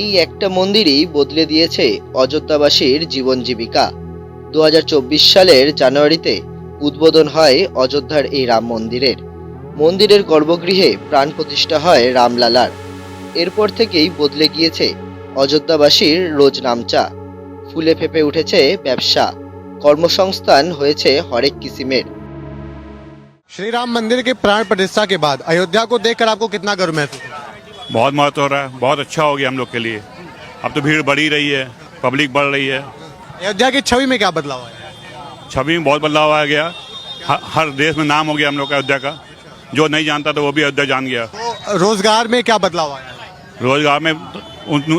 এই একটা মন্দিরই বদলে দিয়েছে অযোধ্যাবাসীর জীবন জীবিকা। 2024 সালের জানুয়ারিতে উদ্বোধন হয় অযোধ্যার এই রাম মন্দিরের। মন্দিরের গর্ভগৃহে প্রাণ প্রতিষ্ঠা হয় রামলালার। এরপর থেকেই বদলে গিয়েছে অযোধ্যাবাসীর রোজ নামচা। ফুলে ফেঁপে উঠেছে ব্যবসা, কর্মসংস্থান হয়েছে হরেক কিসিমের। श्री राम मंदिर के प्राण प्रतिष्ठा के बाद अयोध्या को देखकर आपको कितना गर्व महसूस हो रहा है? बहुत महत्व हो रहा है। बहुत अच्छा हो गया हम लोग के लिए। अब तो भीड़ बढ़ ही रही है, पब्लिक बढ़ रही है। अयोध्या की छवि में क्या बदलाव आया है? छवि में बहुत बदलाव आ गया। हर देश में नाम हो गया हम लोग का अयोध्या का। जो नहीं जानता था वो भी अयोध्या जान गया। तो रोजगार में क्या बदलाव आया है? रोजगार में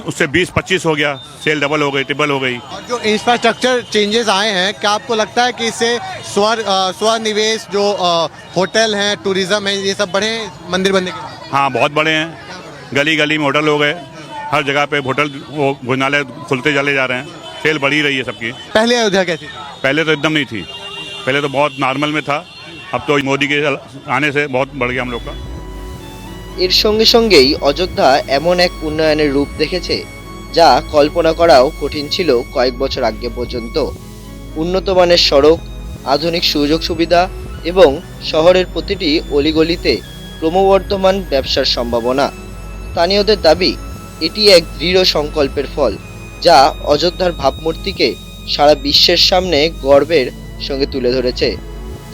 उससे 20-25 हो गया। सेल डबल हो गई, ट्रिपल हो गई। और जो इंफ्रास्ट्रक्चर चेंजेस आए हैं, क्या आपको लगता है कि इससे स्वनिवेश जो होटल हैं, टूरिज्म है, ये सब बढ़े मंदिर बनने के बाद? हाँ, बहुत बड़े हैं। गली गली में होटल हो गए। हर जगह पे होटल, वो भोजनालय खुलते चले जा रहे हैं। सेल बढ़ी रही है सबकी। पहले अयोध्या कैसी थी? पहले तो एकदम नहीं थी। पहले तो बहुत नॉर्मल में था। अब तो मोदी के आने से बहुत बढ़ गया हम लोग का। এর সঙ্গে সঙ্গেই অযোধ্যা এমন এক উন্নয়নের রূপ দেখেছে যা কল্পনা করাও কঠিন ছিল কয়েক বছর আগে পর্যন্ত। উন্নত মানের সড়ক, আধুনিক সুযোগ সুবিধা এবং শহরের প্রতিটি অলিগলিতে ক্রমবর্ধমান ব্যবসার সম্ভাবনা। স্থানীয়দের দাবি, এটি এক দৃঢ় সংকল্পের ফল যা অযোধ্যার ভাবমূর্তিকে সারা বিশ্বের সামনে গর্বের সঙ্গে তুলে ধরেছে।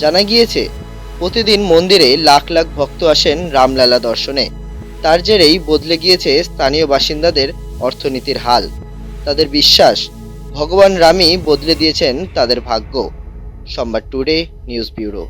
জানা গিয়েছে, প্রতিদিন মন্দিরে লাখ লাখ ভক্ত আসেন রামলালা দর্শনে। তার জেরেই বদলে গিয়েছে স্থানীয় বাসিন্দাদের অর্থনীতির হাল। তাদের বিশ্বাস, ভগবান রামই বদলে দিয়েছেন তাদের ভাগ্য। সংবাদ টুডে নিউজ ব্যুরো।